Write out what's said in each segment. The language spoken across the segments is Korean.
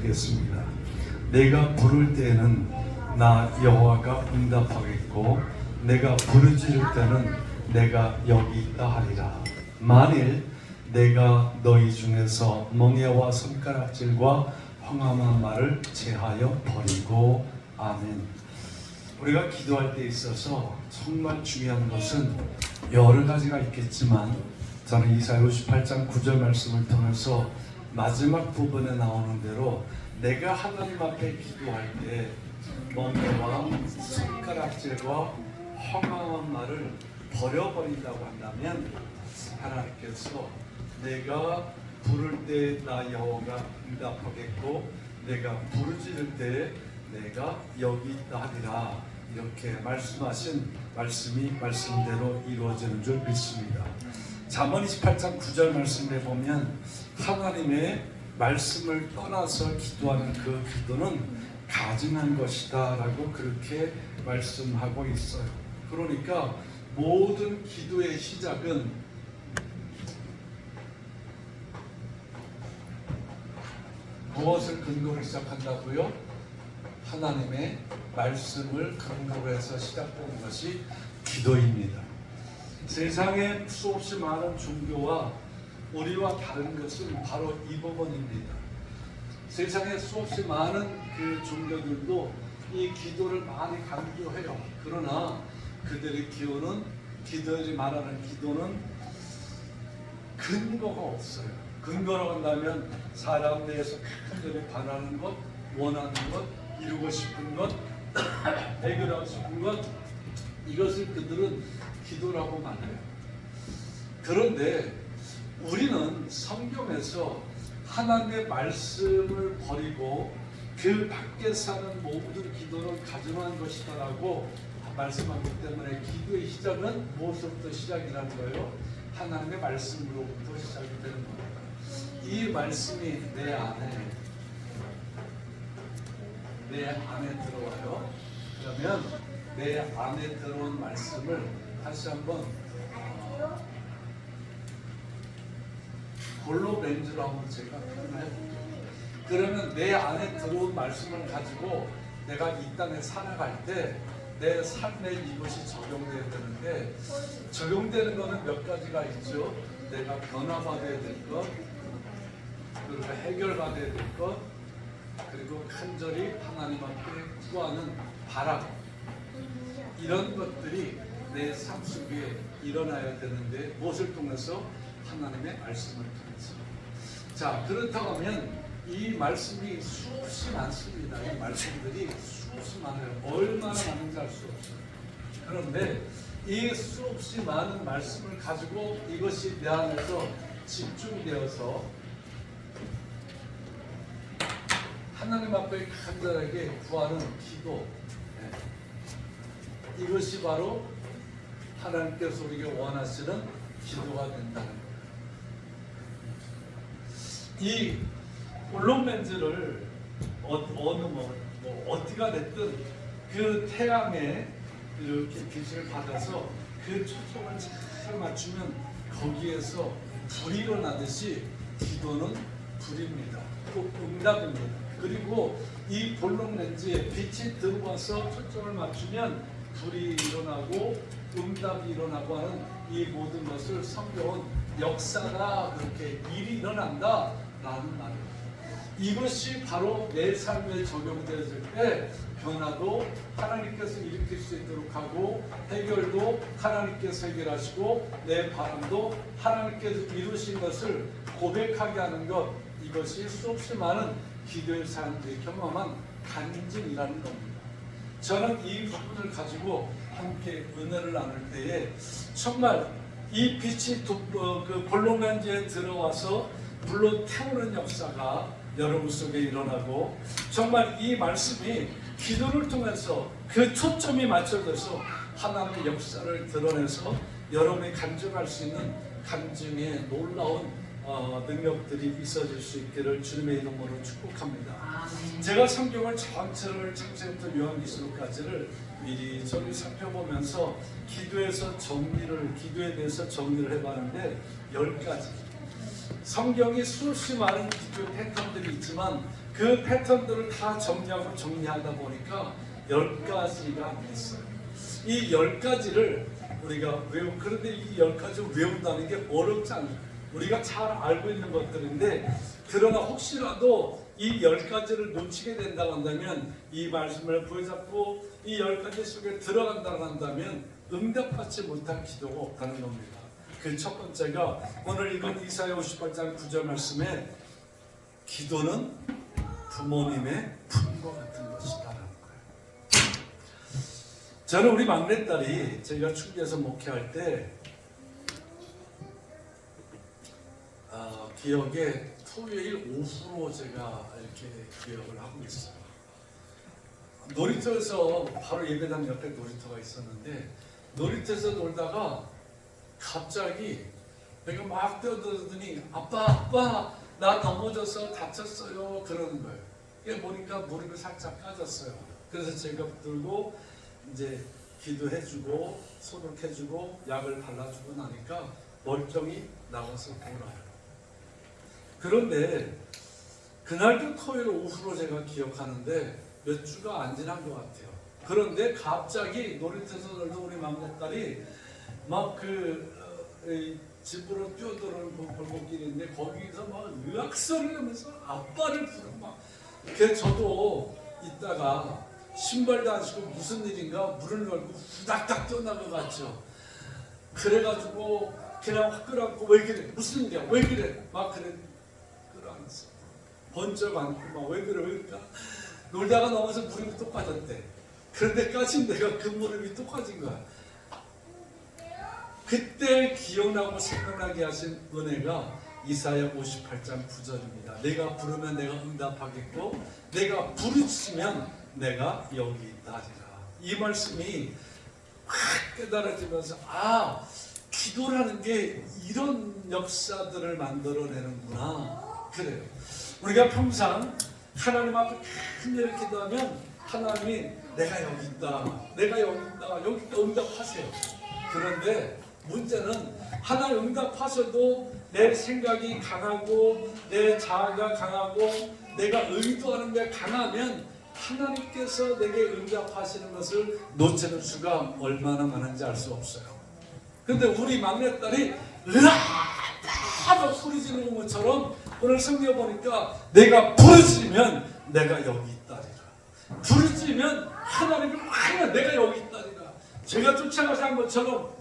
드리겠습니다. 내가 부를 때에는 나 여호와가 응답하겠고 내가 부르짖을 때는 내가 여기 있다 하리라. 만일 내가 너희 중에서 멍에와 손가락질과 황함한 말을 제하여 버리고. 아멘. 우리가 기도할 때 있어서 정말 중요한 것은 여러 가지가 있겠지만 저는 이사야 58장 9절 말씀을 통해서 마지막 부분에 나오는 대로 내가 하나님 앞에 기도할 때 멍에와 손가락질과 황망한 말을 버려버린다고 한다면 하나님께서 내가 부를 때 나 여호와가 응답하겠고 내가 부르짖을 때 내가 여기 있다 하리라. 이렇게 말씀하신 말씀이 말씀대로 이루어지는 줄 믿습니다. 잠언 28장 9절 말씀에 보면 하나님의 말씀을 떠나서 기도하는 그 기도는 가증한 것이다 라고 그렇게 말씀하고 있어요. 그러니까 모든 기도의 시작은 무엇을 근거로 시작한다고요? 하나님의 말씀을 근거로 해서 시작되는 것이 기도입니다. 세상에 수없이 많은 종교와 우리와 다른 것은 바로 이 부분입니다. 세상에 수없이 많은 그 종교들도 이 기도를 많이 강조해요. 그러나 그들이 기도들이 말하는 기도는 근거가 없어요. 근거라고 한다면 사람 내에서 간절히 바라는 것, 원하는 것, 이루고 싶은 것, 해결하고 싶은 것, 이것을 그들은 기도라고 말해요. 그런데 우리는 성경에서 하나님의 말씀을 버리고 그 밖에 사는 모든 기도는 가증한 것이다라고 말씀하기 때문에 기도의 시작은 무엇으로부터 시작이라는 거예요? 하나님의 말씀으로부터 시작이 되는 겁니다. 이 말씀이 내 안에 들어와요. 그러면 내 안에 들어온 말씀을 다시 한번 골로벤즈로 한번 제가 표현을 해볼게요. 그러면 내 안에 들어온 말씀을 가지고 내가 이 땅에 살아갈 때 내 삶에 이것이 적용돼야 되는데 적용되는 것은 몇 가지가 있죠. 내가 변화받아야 될 것, 그리고 해결받아야 될 것, 그리고 간절히 하나님 앞에 구하는 바람, 이런 것들이 내 삶 속에 일어나야 되는데 무엇을 통해서? 하나님의 말씀을 통해서. 자, 그렇다고 하면 이 말씀이 수없이 많습니다. 이 말씀들이 수없이 많아요. 얼마나 많은지 알 수 없어요. 그런데 이 수없이 많은 말씀을 가지고 이것이 내 안에서 집중되어서 하나님 앞에 간절하게 구하는 기도, 이것이 바로 하나님께서 우리에게 원하시는 기도가 된다는 거예요. 이 골로멘즈를 어디가 됐든 그 태양에 이렇게 빛을 받아서 그 초점을 잘 맞추면 거기에서 불이 일어나듯이 기도는 불입니다. 또 응답입니다. 그리고 이 볼록 렌즈에 빛이 들어와서 초점을 맞추면 불이 일어나고 응답이 일어나고 하는 이 모든 것을 성경은 역사가 그렇게 일이 일어난다라는 말이에요. 이것이 바로 내 삶에 적용되어질 때 변화도 하나님께서 일으킬 수 있도록 하고 해결도 하나님께서 해결하시고 내 바람도 하나님께서 이루신 것을 고백하게 하는 것, 이것이 수없이 많은 기도의 사람들이 경험한 간증이라는 겁니다. 저는 이 부분을 가지고 함께 은혜를 나눌 때에 정말 이 빛이 그 볼록렌즈에 들어와서 불로 태우는 역사가 여러분 속에 일어나고 정말 이 말씀이 기도를 통해서 그 초점이 맞춰져서 하나님의 역사를 드러내서 여러분이 간증할 수 있는 간증의 놀라운 능력들이 있어질 수 있기를 주님의 이름으로 축복합니다. 제가 성경을 전체를 창세부터 요한계시록까지를 미리 저리 살펴보면서 기도에 대해서 정리를 해봤는데 10가지. 성경이 수없이 많은 기도 패턴들이 있지만 그 패턴들을 다 정리하다 보니까 10가지가 있어요. 이 10가지를 우리가 그런데 이 10가지를 외운다는 게 어렵지 않아요. 우리가 잘 알고 있는 것들인데, 그러나 혹시라도 이 10가지를 놓치게 된다고 한다면, 이 말씀을 부여잡고 이 10가지 속에 들어간다고 한다면 응답받지 못한 기도가 없다는 겁니다. 그 첫 번째가 오늘 읽은 이사야 58장 9절 말씀에 기도는 부모님의 품과 같은 것이다라는 거예요. 저는 우리 막내딸이 저희가 충주에서 목회할 때 기억에 토요일 오후로 제가 이렇게 기억을 하고 있어요. 놀이터에서 바로 예배당 옆에 놀이터가 있었는데, 놀이터에서 놀다가 갑자기 내가 막 뛰어들더니 아빠 나 넘어져서 다쳤어요 그러는 거예요. 이게 보니까 무릎이 살짝 까졌어요. 그래서 제가 들고 이제 기도해주고 소독해주고 약을 발라주고 나니까 멀쩡히 나가서 돌아요. 그런데 그날도 토요일 오후로 제가 기억하는데 몇 주가 안 지난 것 같아요. 그런데 갑자기 놀이터에서 놀던 우리 막내딸이 막 집으로 뛰어들어오는 골목길인데 거기서 막 으악소리를 하면서 아빠를 부르고 막. 그래서 저도 이따가 신발도 안 신고 무슨 일인가 문을 열고 후닥닥 뛰어나가갔죠. 그래가지고 그냥 확 끌어안고 왜 그래? 무슨 일이야? 왜 그래? 막 그래 끌어안았어. 번쩍 안고 막 왜 그래? 왜 그럴까? 놀다가 넘어서 무릎이 또 빠졌대. 그런데 까진 내가 그 무릎이 또 빠진 거야. 그때 기억나고 생각나게 하신 은혜가 이사야 58장 9절입니다. 내가 부르면 내가 응답하겠고 내가 부르짖으면 내가 여기 있다리라. 이 말씀이 확 깨달아지면서 기도라는 게 이런 역사들을 만들어내는구나. 그래요. 우리가 평상 하나님 앞에 큰 일을 기도하면 하나님이 내가 여기 있다, 내가 여기 있다, 여기 있다 응답하세요. 그런데 문제는 하나님 응답하셔도 내 생각이 강하고 내 자아가 강하고 내가 의도하는 게 강하면 하나님께서 내게 응답하시는 것을 놓치는 수가 얼마나 많은지 알 수 없어요. 근데 우리 막내딸이 으아 소리 지르는 것처럼 오늘 성경 보니까 내가 부르짖으면 내가 여기 있다리라. 부르짖으면 하나님이 확 내가 여기 있다리라. 제가 쫓아가서 한 것처럼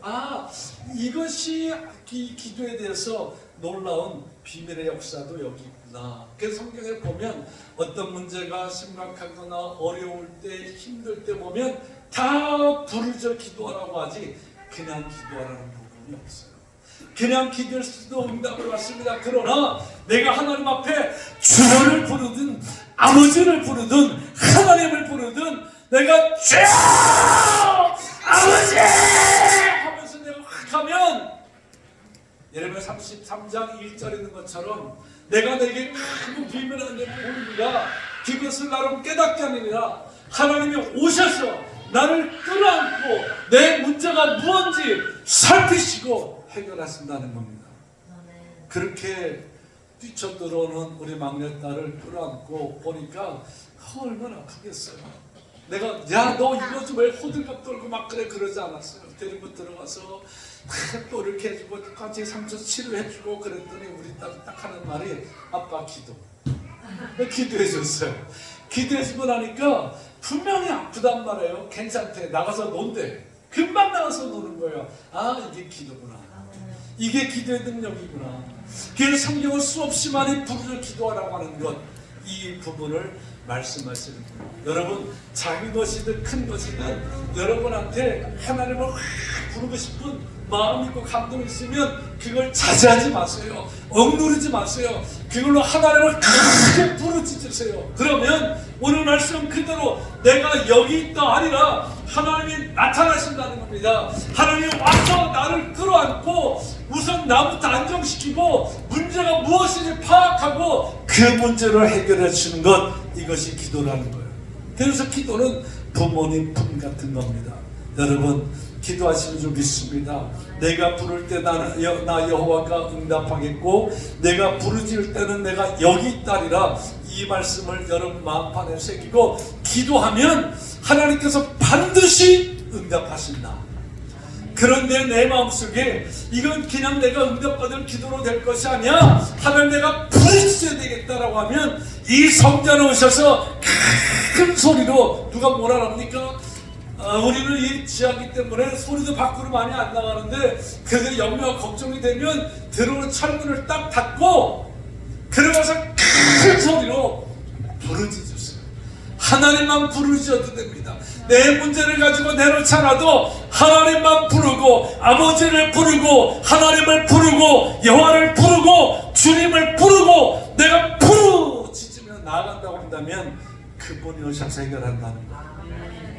이것이 기도에 대해서 놀라운 비밀의 역사도 여기 있구나. 그래서 성경에 보면 어떤 문제가 심각하거나 어려울 때 힘들 때 보면 다 부르짖어 기도하라고 하지 그냥 기도하라는 부분이 없어요. 그냥 기도했어도 응답을 받습니다. 그러나 내가 하나님 앞에 주를 부르든 아버지를 부르든 하나님을 부르든 내가 주 아버지 하면서 내가 확 하면 예레미야 33장 1절에 있는 것처럼 내가 내게 큰 비밀한 데 보이리라. 그것을 나로 깨닫게 하느니라. 하나님이 오셔서 나를 끌어안고 내 문제가 무엇인지 살피시고 해결하신다는 겁니다. 그렇게 뛰쳐들어오는 우리 막내딸을 끌어안고 보니까 얼마나 아프겠어요. 내가 너 이거 좀 왜 호들갑 떨고 막 그러지 않았어요. 데리고 들어가서 또 이렇게 해주고 똑같이 상처 치료해주고 그랬더니 우리 딸이 딱 하는 말이 아빠 기도. 기도해줬어요. 기도해주고 나니까 분명히 아프단 말이에요. 괜찮대. 나가서 논대. 금방 나가서 노는 거예요. 이게 기도구나. 이게 기도의 능력이구나. 그래서 성경을 수없이 많이 부르짖어 기도하라고 하는 것, 이 부분을 말씀하시는 거예요. 여러분 작은 것이든 큰 것이든 여러분한테 하나님을 확 부르고 싶은 마음 있고 감동이 있으면 그걸 자제하지 마세요. 억누르지 마세요. 그걸로 하나님을 크게 부르짖으세요. 그러면 오늘 말씀 그대로 내가 여기 있다 아니라 하나님이 나타나신다는 겁니다. 하나님이 와서 나를 끌어안고 우선 나부터 안정시키고 문제가 무엇인지 파악하고 그 문제를 해결해 주는 것, 이것이 기도라는 거예요. 그래서 기도는 부모님 품 같은 겁니다. 여러분 기도하시는 줄 믿습니다. 내가 부를 때 나 여호와가 응답하겠고 내가 부르짖을 때는 내가 여기 있다리라. 이 말씀을 여러분 마음판에 새기고 기도하면 하나님께서 반드시 응답하신다. 그런데 내 마음속에 이건 그냥 내가 응답받을 기도로 될 것이 아니야, 하나님 내가 부르셔야 되겠다라고 하면 이 성전에 오셔서 큰 소리로, 누가 뭐라 합니까? 우리는 이 지하기 때문에 소리도 밖으로 많이 안 나가는데, 그들 염려와 걱정이 되면 들어오는 철문을 딱 닫고 들어가서 큰 소리로 부르짖으세요. 하나님만 부르셔도 됩니다. 내 문제를 가지고 내놓지 않아도 하나님만 부르고, 아버지를 부르고, 하나님을 부르고, 여호와를 부르고, 주님을 부르고, 내가 부르짖으며 나아간다고 한다면 그분이 오셔서 해결한다는 거예요.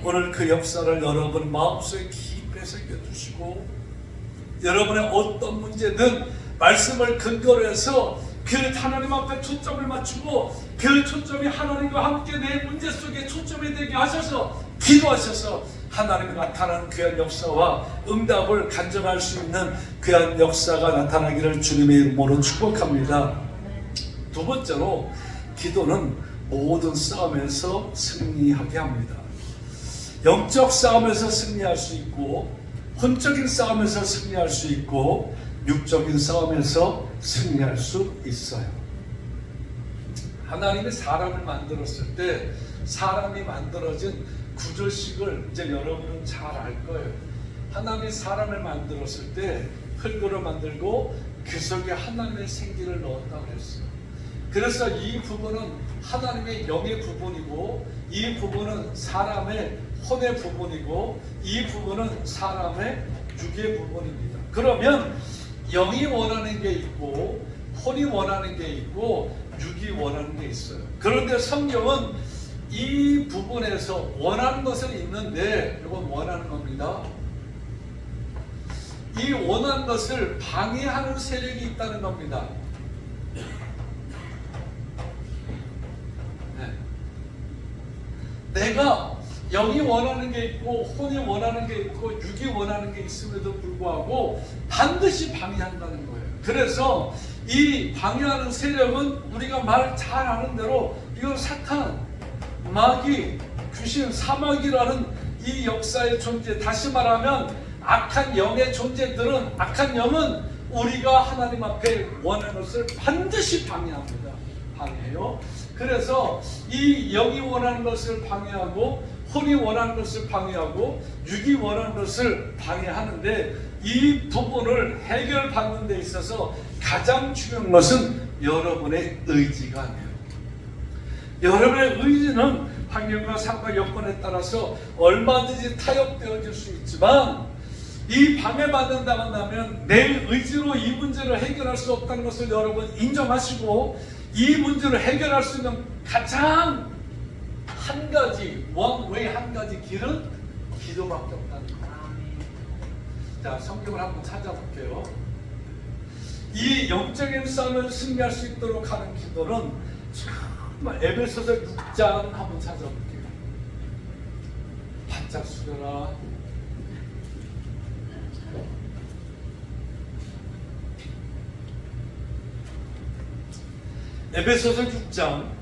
오늘 그 역사를 여러분 마음속에 깊이 새겨두시고, 여러분의 어떤 문제든 말씀을 근거로 해서 그 하나님 앞에 초점을 맞추고, 그 초점이 하나님과 함께 내 문제 속에 초점이 되게 하셔서 기도하셔서 하나님이 나타나는 귀한 역사와 응답을 간증할 수 있는 귀한 역사가 나타나기를 주님의 이름으로 축복합니다. 두 번째로, 기도는 모든 싸움에서 승리하게 합니다. 영적 싸움에서 승리할 수 있고, 혼적인 싸움에서 승리할 수 있고, 육적인 싸움에서 승리할 수 있어요. 하나님이 사람을 만들었을 때 사람이 만들어진 구조식을 이제 여러분은 잘 알 거예요. 하나님이 사람을 만들었을 때 흙으로 만들고 그 속에 하나님의 생기를 넣었다고 그랬어요. 그래서 이 부분은 하나님의 영의 부분이고, 이 부분은 사람의 혼의 부분이고, 이 부분은 사람의 육의 부분입니다. 그러면 영이 원하는 게 있고, 혼이 원하는 게 있고, 육이 원하는 게 있어요. 그런데 성경은 이 부분에서 원하는 것은 있는데, 이건 원하는 겁니다. 이 원하는 것을 방해하는 세력이 있다는 겁니다. 내가 영이 원하는 게 있고, 혼이 원하는 게 있고, 육이 원하는 게 있음에도 불구하고 반드시 방해한다는 거예요. 그래서 이 방해하는 세력은 우리가 말 잘 아는 대로 이건 사탄, 마귀, 귀신, 사마귀라는 이 역사의 존재, 다시 말하면 악한 영의 존재들은, 악한 영은 우리가 하나님 앞에 원하는 것을 반드시 방해합니다. 방해해요. 그래서 이 영이 원하는 것을 방해하고, 혼이 원하는 것을 방해하고, 육이 원하는 것을 방해하는데, 이 부분을 해결받는 데 있어서 가장 중요한 것은 여러분의 의지가 아니에요. 여러분의 의지는 환경과 상황 여건에 따라서 얼마든지 타협되어질 수 있지만, 이 방해받는다고 한다면 내 의지로 이 문제를 해결할 수 없다는 것을 여러분 인정하시고, 이 문제를 해결할 수 있는 가장 한 가지, 원웨이 한 가지 길은 기도밖에 없다는 거예요. 자, 성경을 한번 찾아볼게요. 이 영적인 싸움을 승리할 수 있도록 하는 기도는 정말 에베소서 6장 한번 찾아볼게요. 바짝 숙여라. 에베소서 6장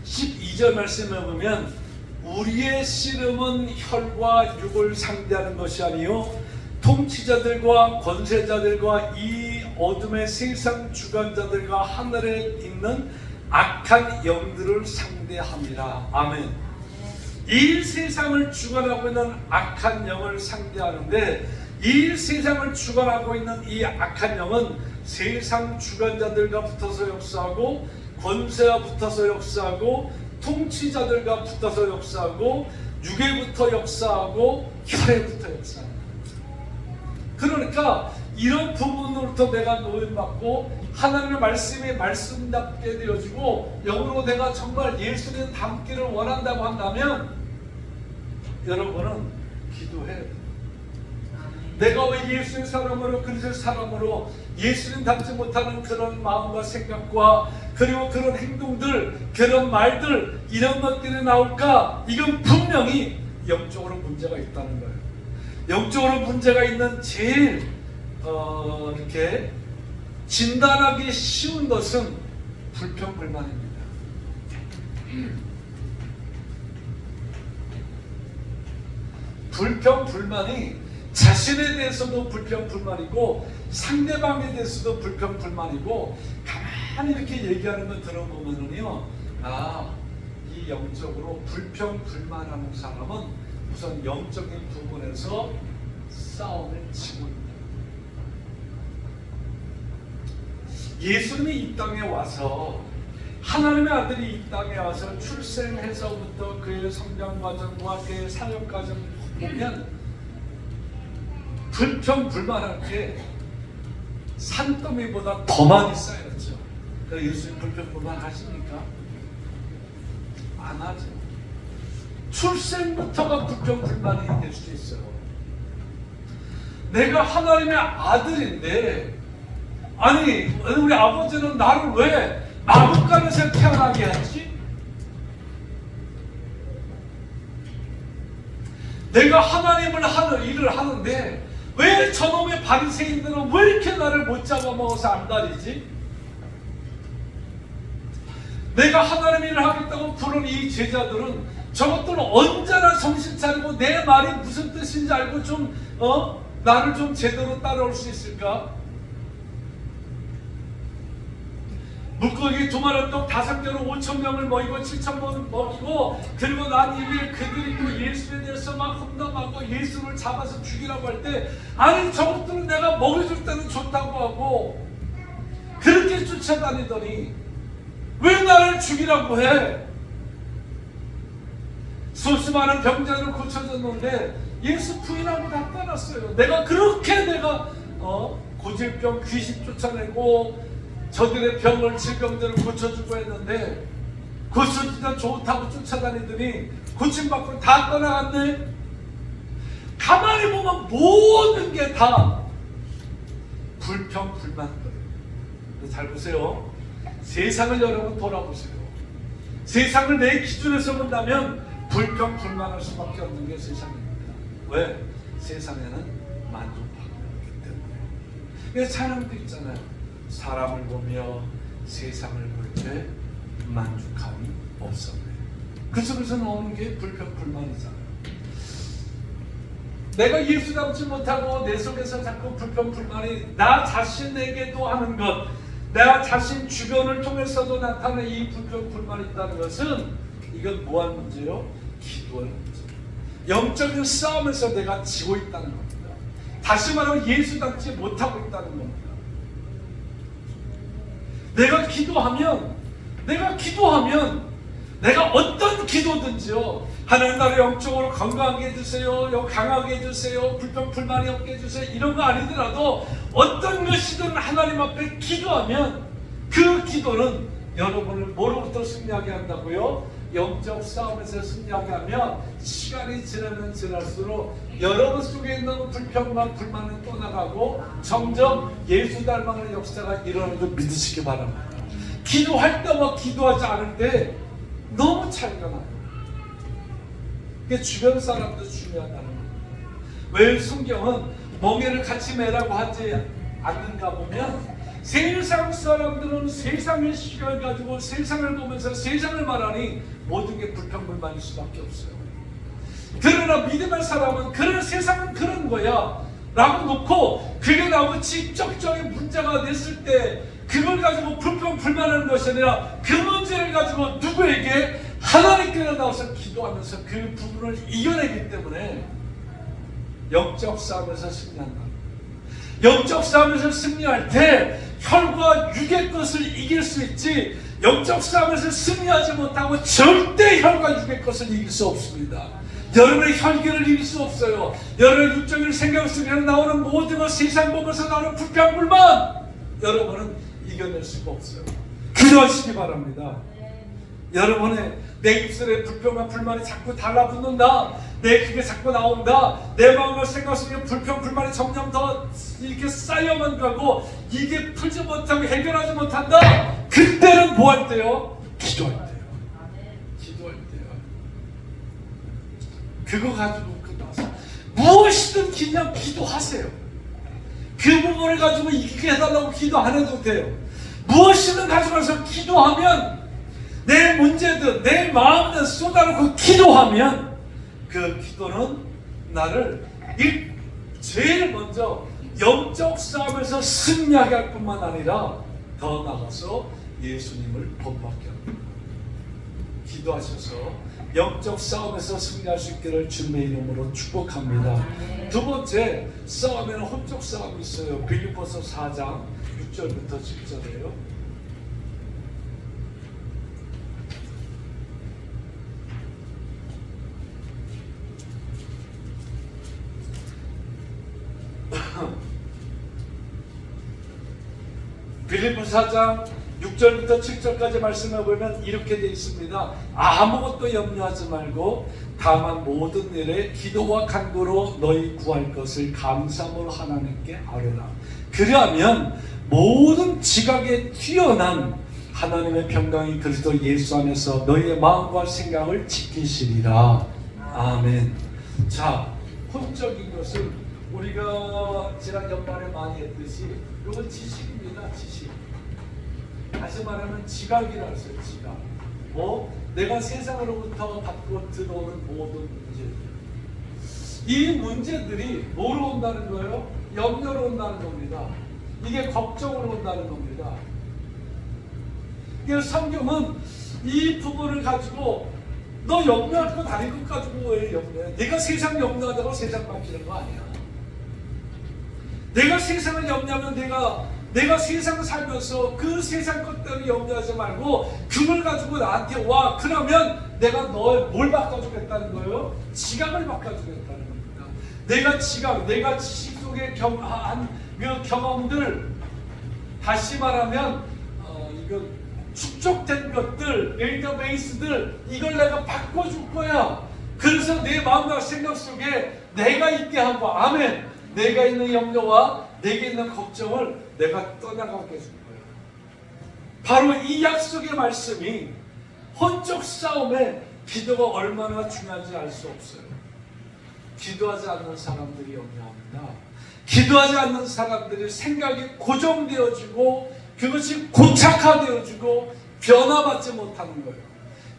12절 말씀에 보면, 우리의 씨름은 혈과 육을 상대하는 것이 아니요 통치자들과 권세자들과 이 어둠의 세상 주관자들과 하늘에 있는 악한 영들을 상대함이라. 아멘. 이 세상을 주관하고 있는 악한 영을 상대하는데, 이 세상을 주관하고 있는 이 악한 영은 세상 주관자들과 붙어서 역사하고, 권세와 붙어서 역사하고, 통치자들과 붙어서 역사하고, 육에부터 역사하고, 혈에부터 역사합니다. 그러니까 이런 부분으로부터 내가 노임받고 하나님의 말씀이 말씀답게 되어지고, 영으로 내가 정말 예수님 닮기를 원한다고 한다면 여러분은 기도해야 돼요. 내가 왜 예수의 사람으로, 그리스도의 사람으로 예수님 닮지 못하는 그런 마음과 생각과, 그리고 그런 행동들, 그런 말들, 이런 것들이 나올까? 이건 분명히 영적으로 문제가 있다는 거예요. 영적으로 문제가 있는 제일 이렇게 진단하기 쉬운 것은 불평불만입니다. 불평, 불만이 자신에 대해서도 불평, 불만이고 상대방에 대해서도 불평, 불만이고 가만히 이렇게 얘기하는 거 들어보면은요, 이 영적으로 불평, 불만하는 사람은 우선 영적인 부분에서 싸움을 치고 있다. 예수님이 이 땅에 와서, 하나님의 아들이 이 땅에 와서 출생해서부터 그의 성장 과정과 그의 사역 과정을 보면 불평, 불만할 게 산더미보다 더 많이 쌓였죠. 그래서 예수님 불평, 불만 하십니까? 안 하죠. 출생부터가 불평, 불만이 될 수 있어요. 내가 하나님의 아들인데, 아니 우리 아버지는 나를 왜 마구간에서 태어나게 하지? 내가 하나님을 하는 일을 하는데 왜 저놈의 바리새인들은 왜 이렇게 나를 못 잡아먹어서 안달이지? 내가 하나님 일을 하겠다고 부른 이 제자들은 저것들은 언제나 정신 차리고 내 말이 무슨 뜻인지 알고 좀 나를 좀 제대로 따라올 수 있을까? 물고기 2마리 떡 5개로 5,000명을 먹이고 7,000명 먹이고, 그리고 난 이후에 그들이 또 예수에 대해서 막 험담하고 예수를 잡아서 죽이라고 할 때, 아니 저것들은 내가 먹여줄 때는 좋다고 하고 그렇게 쫓아다니더니 왜 나를 죽이라고 해? 수없이 많은 병자를 고쳐줬는데 예수 부인하고 다 떠났어요. 내가 고질병 귀신 쫓아내고 저들의 병을 질병들을 고쳐주고 했는데, 고쳐주다 좋다고 쫓아다니더니 고침받고 다 떠나갔네. 가만히 보면 모든 게 다 불평, 불만거리예요. 잘 보세요. 세상을 여러분 돌아보세요. 세상을 내 기준에서 본다면 불평, 불만할 수밖에 없는 게 세상입니다. 왜? 세상에는 만족하기 때문에. 그래서 찬양도 있잖아요. 사람을 보며 세상을 볼 때 만족함이 없었네. 그 속에서 나오는 게 불평, 불만이잖아요. 내가 예수 닮지 못하고 내 속에서 자꾸 불평, 불만이 나 자신에게도 하는 것, 나 자신 주변을 통해서도 나타나는 이 불평, 불만이 있다는 것은 이건 뭐한 문제요? 기도의 문제. 영적인 싸움에서 내가 지고 있다는 겁니다. 다시 말하면 예수 닮지 못하고 있다는 겁니다. 내가 기도하면 내가 어떤 기도든지요, 하나님 나를 영적으로 건강하게 해주세요, 강하게 해주세요, 불평 불만이 없게 해주세요, 이런 거 아니더라도 어떤 것이든 하나님 앞에 기도하면 그 기도는 여러분을 뭐로부터 승리하게 한다고요? 영적 싸움에서 승리하게 하면 시간이 지나면 지날수록 여러분 속에 있는 불평과 불만은 떠나가고 점점 예수 닮아가는 역사가 일어나는 걸 믿으시기 바랍니다. 기도할 때와 기도하지 않을 때 너무 차이가 나요. 그게 주변 사람도 중요하다는 거예요. 왜 성경은 멍에를 같이 매라고 하지 않는가 보면, 세상 사람들은 세상의 시각을 가지고 세상을 보면서 세상을 말하니 모든 게 불평불만일 수밖에 없어요. 그러나 믿음의 사람은 그런 세상은 그런 거야 라고 놓고, 그게 나오고 직접적인 문제가 됐을 때 그걸 가지고 불평불만하는 것이 아니라 그 문제를 가지고 누구에게? 하나님께 나와서 기도하면서 그 부분을 이겨내기 때문에 영적 싸움에서 승리한다. 영적 싸움에서 승리할 때 혈과 육의 것을 이길 수 있지, 영적 싸움에서 승리하지 못하고 절대 혈과 육의 것을 이길 수 없습니다. 여러분의 혈기를 이길 수 없어요. 여러분의 육적인 생각 속에 나오는 모든 것, 세상 보면서 나오는 불평불만, 여러분은 이겨낼 수가 없어요. 기도하시기 바랍니다. 여러분의 내 입술에 불평과 불만이 자꾸 달라붙는다, 그게 자꾸 나온다, 내 마음과 생각 속에 불평, 불만이 점점 더 이렇게 쌓여만 가고 이게 풀지 못하고 해결하지 못한다, 그때는 뭐 할 때요? 기도할 때요. 기도할 때요. 그거 가지고 끝나서 무엇이든 그냥 기도하세요. 그 부분을 가지고 이기게 해달라고 기도 안 해도 돼요. 무엇이든 가져가서 기도하면 내 문제들, 내 마음을 쏟아놓고 기도하면 그 기도는 나를 제일 먼저 영적 싸움에서 승리하게 할 뿐만 아니라 더 나아가서 예수님을 본받게 합니다. 기도하셔서 영적 싸움에서 승리할 수 있기를 주님의 이름으로 축복합니다. 두 번째 싸움에는 혼적 싸움이 있어요. 빌립보서 4장 6절부터 10절이에요. 빌립보서 4장 6절부터 7절까지 말씀해 보면 이렇게 되어 있습니다. 아무것도 염려하지 말고 다만 모든 일에 기도와 간구로 너희 구할 것을 감사함으로 하나님께 아뢰라. 그리하면 모든 지각에 뛰어난 하나님의 평강이 그리스도 예수 안에서 너희의 마음과 생각을 지키시리라. 아멘. 자, 혼적인 것은 우리가 지난 연말에 많이 했듯이 이건 지식입니다. 지식. 다시 말하면 지각이라 했어요. 지각. 내가 세상으로부터 받고 들어오는 모든 문제들. 이 문제들이 뭐로 온다는 거예요? 염려로 온다는 겁니다. 이게 걱정으로 온다는 겁니다. 그래서 성경은 이 부분을 가지고 너 염려할 거 다른 것 가지고 왜 염려해? 내가 세상 염려하다가 세상 바뀌는 거 아니야. 내가 세상을 염려하면 내가 세상을 살면서 그 세상 것 때문에 염려하지 말고 그걸 가지고 나한테 와. 그러면 내가 너의 뭘 바꿔주겠다는 거예요? 지각을 바꿔주겠다는 겁니다. 내가 지각, 내가 지식 속에 한 그 경험들, 다시 말하면 이거 축적된 것들, 데이터베이스들, 이걸 내가 바꿔줄 거야. 그래서 내 마음과 생각 속에 내가 있게 하고, 아멘. 내가 있는 염려와 내게 있는 걱정을 내가 떠나가게 해줄 거야. 바로 이 약속의 말씀이 혼적 싸움에 기도가 얼마나 중요한지 알 수 없어요. 기도하지 않는 사람들이 염려합니다. 기도하지 않는 사람들이 생각이 고정되어지고 그것이 고착화되어지고 변화받지 못하는 거예요.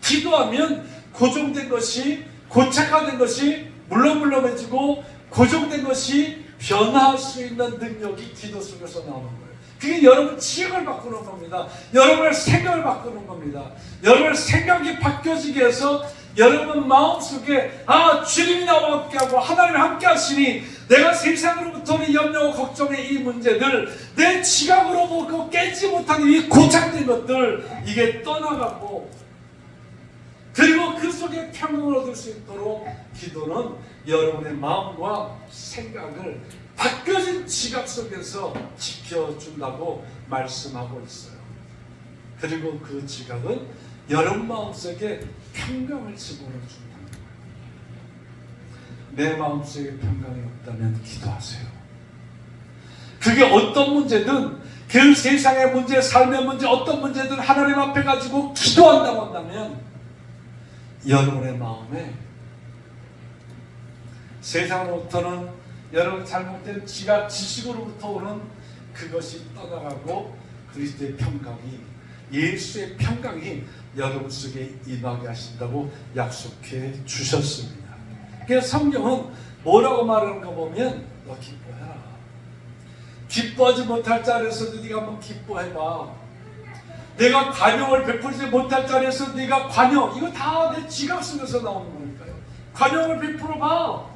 기도하면 고정된 것이, 고착화된 것이 물렁물렁해지고 고정된 것이 변화할 수 있는 능력이 기도 속에서 나오는 거예요. 그게 여러분 지역을 바꾸는 겁니다. 여러분의 생각을 바꾸는 겁니다. 여러분의 생각이 바뀌어지게 해서 여러분 마음속에 주님이 나와 함께하고 하나님이 함께 하시니 내가 세상으로부터는 염려와 걱정의 이 문제들, 내 지각으로 보고 깨지 못하는 이 고착된 것들, 이게 떠나가고, 그리고 그 속에 평강을 얻을 수 있도록 기도는 여러분의 마음과 생각을 바뀌어진 지각 속에서 지켜준다고 말씀하고 있어요. 그리고 그 지각은 여러분 마음속에 평강을 집어넣어준다. 내 마음속에 평강이 없다면 기도하세요. 그게 어떤 문제든, 그 세상의 문제, 삶의 문제, 어떤 문제든 하나님 앞에 가지고 기도한다고 한다면 여러분의 마음에 세상으로부터는 여러분 잘못된 지각, 지식으로부터 오는 그것이 떠나가고 그리스도의 평강이, 예수의 평강이 여러분 속에 임하게 하신다고 약속해 주셨습니다. 그래서 성경은 뭐라고 말하는가 보면 너 기뻐해라. 기뻐하지 못할 자리에서도 네가 한번 기뻐해봐. 내가 관용을 베풀지 못할 자리에서 네가 관용, 이거 다 내 지각 속에서 나오는 거니까요. 관용을 베풀어봐.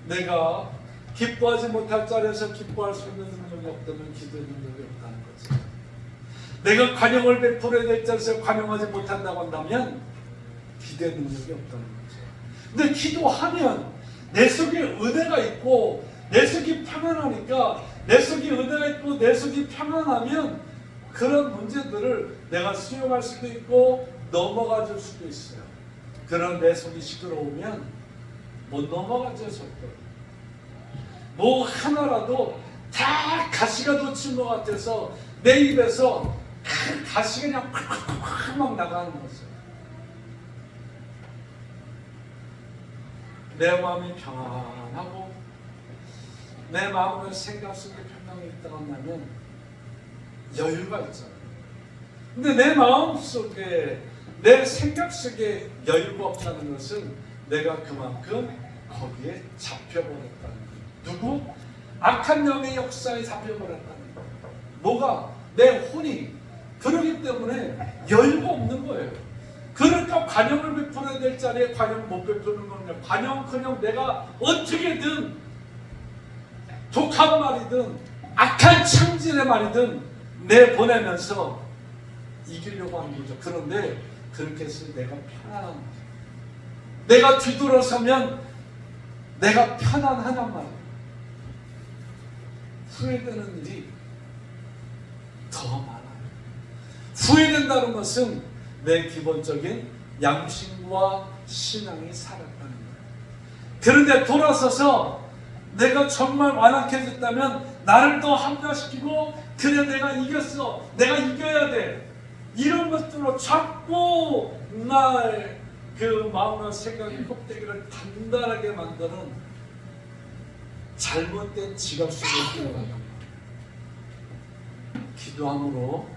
내가 기뻐하지 못할 자리에서 기뻐할 수 있는 능력이 없다면 기도의 능력이 없다는 거죠. 내가 관용을 베풀어야 될 자리에서 관용하지 못한다고 한다면 기도의 능력이 없다는 거죠. 근데 기도하면 내 속에 은혜가 있고 내 속이 평안하니까, 내 속에 은혜가 있고 내 속이 평안하면 그런 문제들을 내가 수용할 수도 있고 넘어가 줄 수도 있어요. 그런 내 속이 시끄러우면 못 넘어가죠. 절대. 뭐 하나라도 다 가시가 돋친 것 같아서 내 입에서 가시가 그냥 팍팍팍 막 나가는 거죠. 내 마음이 평안하고 내 마음과 생각 속에 평강이 있다고 한다면 여유가 있잖아요. 근데 내 마음 속에, 내 생각 속에 여유가 없다는 것은 내가 그만큼 거기에 잡혀버렸다는 거예요. 누구? 악한 영의 역사에 잡혀버렸다는 거예요. 뭐가? 내 혼이. 그러기 때문에 여유가 없는 거예요. 그러니까 관용을 베풀어야 될 자리에 관용 못 베푸는 겁니다. 관용은커녕 내가 어떻게든 독한 말이든 악한 창질의 말이든 내보내면서 이기려고 하는 거죠. 그런데 그렇게 해서 내가 편안한, 내가 뒤돌아서면 내가 편안하단 말이에요. 후회되는 일이 더 많아요. 후회된다는 것은 내 기본적인 양심과 신앙이 살았다는 거예요. 그런데 돌아서서 내가 정말 완악해졌다면 나를 더 합리화시키고, 그래 내가 이겼어, 내가 이겨야 돼, 이런 것들로 자꾸 나의 그 마음과 생각의 껍데기를 단단하게 만드는 잘못된 지각 속에 들어가는 거예요. 기도함으로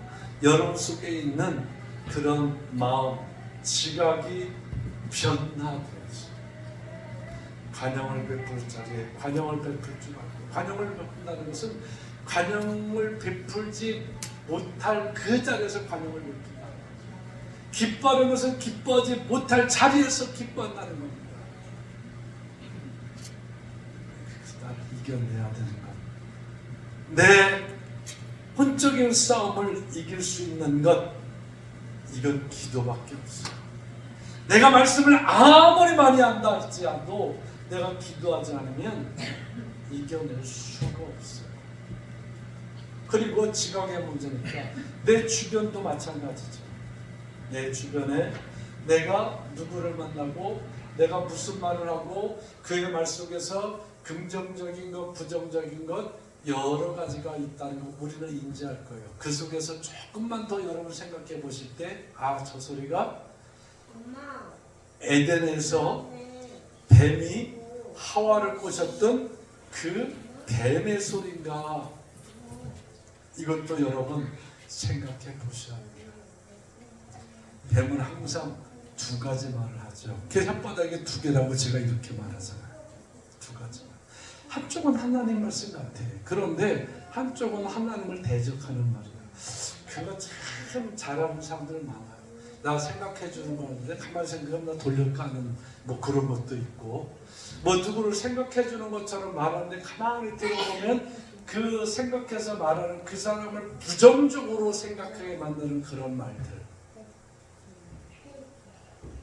여러분 속에 있는 그런 마음, 지각이 변화되었어요. 관용을 베풀 자리에 관용을 베풀 줄 알고, 관용을 베푼다는 것은 관용을 베풀지 못할 그 자리에서 관용을 베푼다는 거죠. 기뻐하는 것은 기뻐하지 못할 자리에서 기뻐한다는 겁니다. 그래서 나를 이겨내야 되는 것. 내 혼적인 싸움을 이길 수 있는 것, 이건 기도밖에 없어요. 내가 말씀을 아무리 많이 한다 할지라도 내가 기도하지 않으면 이겨낼 수가 없어요. 그리고 지각의 문제니까 내 주변도 마찬가지죠. 내 주변에 내가 누구를 만나고 내가 무슨 말을 하고 그의 말 속에서 긍정적인 것, 부정적인 것 여러 가지가 있다는 거 우리는 인지할 거예요. 그 속에서 조금만 더 여러분 생각해 보실 때, 아, 저 소리가 에덴에서 뱀이 하와를 꼬셨던 그 뱀의 소리인가, 이것도 여러분 생각해 보셔야 돼요. 뱀은 항상 두 가지 말을 하죠. 그 혓바닥에 두 개라고 제가 이렇게 말하잖아요. 두 가지 말. 한쪽은 하나님 말씀 같아. 그런데 한쪽은 하나님을 대적하는 말이에요. 그거 참 잘하는 사람들 많아요. 나 생각해 주는 거는데 가만히 생각하면 나 돌려가는 뭐 그런 것도 있고, 뭐 누구를 생각해 주는 것처럼 말하는데 가만히 들어보면 그 생각해서 말하는 그 사람을 부정적으로 생각하게 만드는 그런 말들,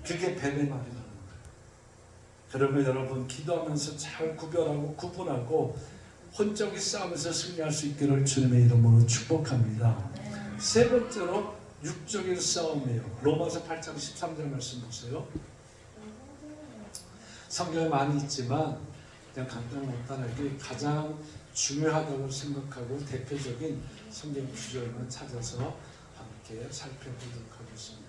그게 뱀의 말이라는 거예요. 그러면 여러분 기도하면서 잘 구별하고 구분하고 혼적인 싸움에서 승리할 수 있기를 주님의 이름으로 축복합니다. 세 번째로 육적인 싸움이에요. 로마서 8장 13절 말씀 보세요. 성경에 많이 있지만 그냥 간단하게 가장 중요하다고 생각하고 대표적인 성경 구절만 찾아서 함께 살펴보도록 하겠습니다.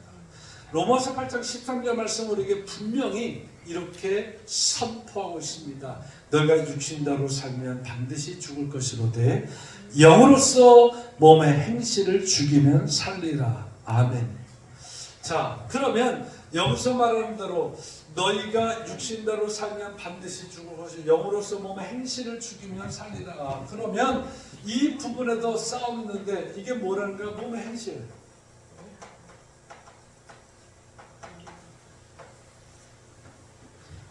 로마서 8장 13절 말씀 우리에게 분명히 이렇게 선포하고 있습니다. 너희가 육신대로 살면 반드시 죽을 것이로되 영으로서 몸의 행실을 죽이면 살리라. 아멘. 자, 그러면 여기서 말하는 대로 너희가 육신대로 살면 반드시 죽을 것이, 영으로서 몸의 행실을 죽이면 살리라. 그러면 이 부분에도 싸움이 있는데 이게 뭐라는 거야? 몸의 행실.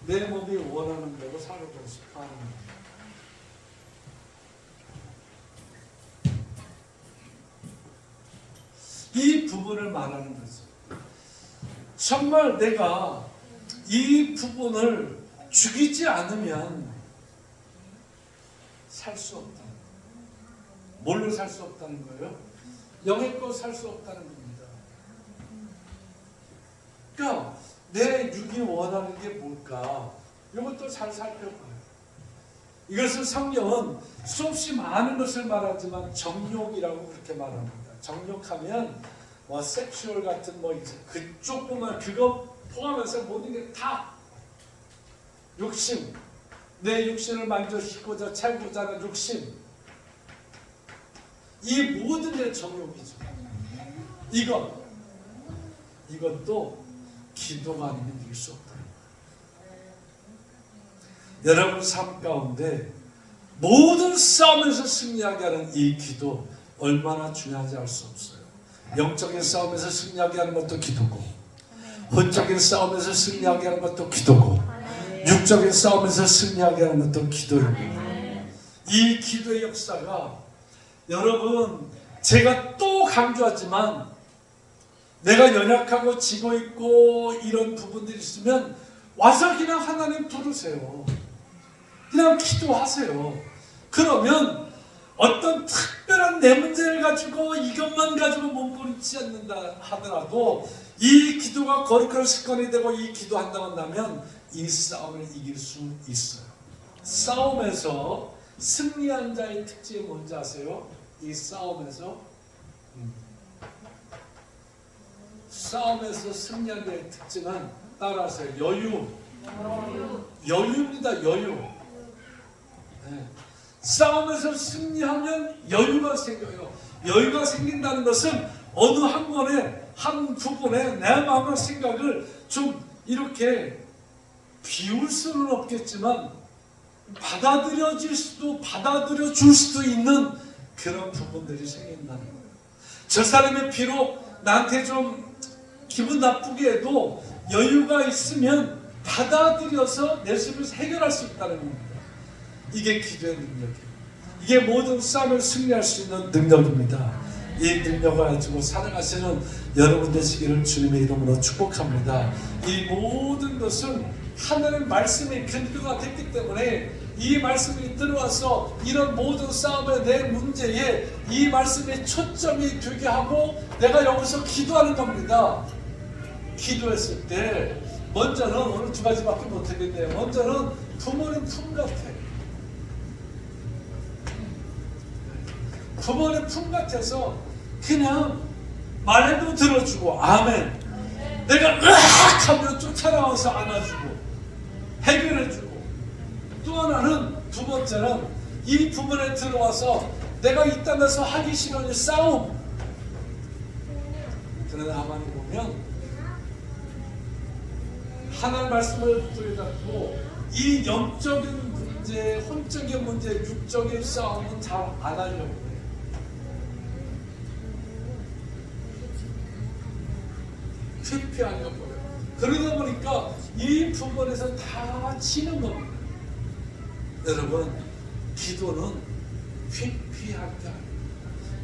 내 몸이 원하는 대로 살아가고 싶어 하는 거예요. 이 부분을 말하는 거죠. 정말 내가 이 부분을 죽이지 않으면 살 수 없다는 거예요. 뭘로 살 수 없다는 거예요? 영의껏 살 수 없다는 겁니다. 그러니까 내 육이 원하는 게 뭘까? 이것도 잘 살펴봐요. 이것을 성경은 수없이 많은 것을 말하지만 정욕이라고 그렇게 말합니다. 정욕하면 뭐 섹슈얼 같은 뭐 그쪽뿐만, 그거 포함해서 모든 게 다 욕심, 내 육신을 만족시키고자 채우고자 하는 욕심, 이 모든 게 정욕이죠. 이것도 기도가 아니면 이길 수 없다. 여러분 삶 가운데 모든 싸움에서 승리하게 하는 이 기도 얼마나 중요한지 알 수 없어요. 영적인 싸움에서 승리하게 하는 것도 기도고, 혼적인 싸움에서 승리하게 하는 것도 기도고, 육적인 싸움에서 승리하게 하는 것도 기도입니다. 이 기도의 역사가 여러분, 제가 또 강조하지만 내가 연약하고 지고 있고 이런 부분들이 있으면 와서 그냥 하나님 부르세요. 그냥 기도하세요. 그러면 어떤 특별한 내 문제를 가지고 이것만 가지고 몸부림치지 않는다 하더라도 이 기도가 거룩한 습관이 되고 이 기도한다고 한다면 이 싸움을 이길 수 있어요. 싸움에서 승리한 자의 특징이 뭔지 아세요? 이 싸움에서 승리한 자의 특징은 따라하세요. 여유입니다. 여유. 네. 싸움에서 승리하면 여유가 생겨요. 여유가 생긴다는 것은 어느 한 부분에 내 마음과 생각을 좀 이렇게 비울 수는 없겠지만 받아들여줄 수도 있는 그런 부분들이 생긴다는 거예요. 저 사람이 비록 나한테 좀 기분 나쁘게 해도 여유가 있으면 받아들여서 내 삶을 해결할 수 있다는 겁니다. 이게 기도의 능력이에요. 이게 모든 싸움을 승리할 수 있는 능력입니다. 이 능력을 가지고 살아가시는 여러분 되시기를 주님의 이름으로 축복합니다. 이 모든 것은 하나님의 말씀이 근거가 됐기 때문에 이 말씀이 들어와서 이런 모든 싸움의 내 문제에 이 말씀이 초점이 되게 하고 내가 여기서 기도하는 겁니다. 기도했을 때 먼저는 오늘 두 가지밖에 못하겠네요. 먼저는 부모님 품 같아. 부모님 품 같아서 그냥 말해도 들어주고 아멘. 내가 으악 하면 쫓아나와서 안아주고 해결해주고, 또 하나는 두 번째는 이 부분에 들어와서 내가 이딴 데서 하기 싫은 싸움. 그러나 하나님 보면 하나님 말씀을 붙잡고 이 영적인 문제, 혼적인 문제, 육적인 싸움은 잘 안 하려고 해요. 회피하려고 해요. 그러다 보니까 이 부분에서 다 치는 겁니다. 여러분, 기도는 회피할 게 아니에요.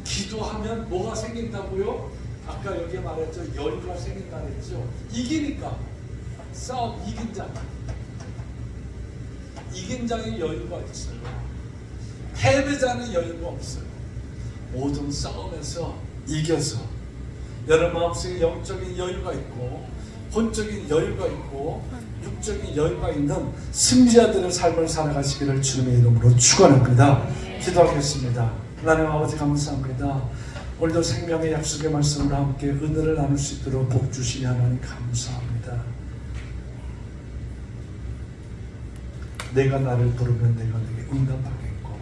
기도하면 뭐가 생긴다고요? 아까 여기 말했죠. 여유가 생긴다 했죠. 이기니까 싸움 이긴 장의 여유가 있어요. 패배자는 여유가 없어요. 모든 싸움에서 이겨서 여러분 마음속에 영적인 여유가 있고 혼적인 여유가 있고 육적인 여유가 있는 승리자들의 삶을 살아가시기를 주님의 이름으로 축원합니다. 기도하겠습니다. 하나님 아버지 감사합니다. 오늘도 생명의 약속의 말씀으로 함께 은혜를 나눌 수 있도록 복 주시니 하나님 감사합니다. 내가 나를 부르면 내가 내게 응답하겠고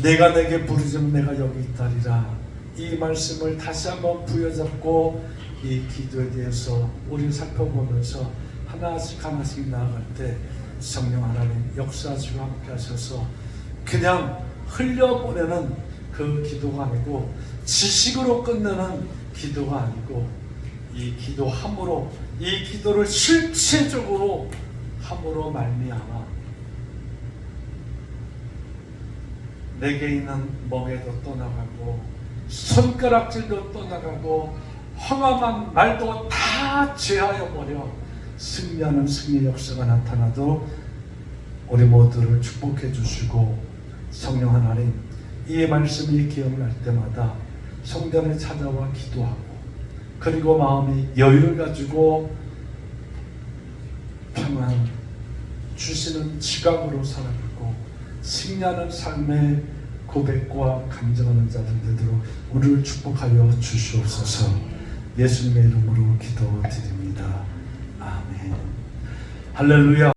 내가 내게 부르지면 내가 여기 있다리라. 이 말씀을 다시 한번 부여잡고 이 기도에 대해서 우리 살펴보면서 하나씩 나아갈 때 성령 하나님 역사하시고 함께 하셔서 그냥 흘려보내는 그 기도가 아니고 지식으로 끝내는 기도가 아니고 이 기도함으로 이 기도를 실체적으로 함으로 말미암아 내게 있는 멍에도 떠나가고 손가락질도 떠나가고 험함한 말도 다 제하여 버려 승리하는 승리의 역사가 나타나도 우리 모두를 축복해 주시고 성령 하나님 이 말씀이 기억날 때마다 성전에 찾아와 기도하고 그리고 마음이 여유를 가지고 평안 주시는 지각으로 살아가고 승리하는 삶의 고백과 감정하는 자들 되도록 우리를 축복하여 주시옵소서. 예수님의 이름으로 기도드립니다. 아멘. 할렐루야.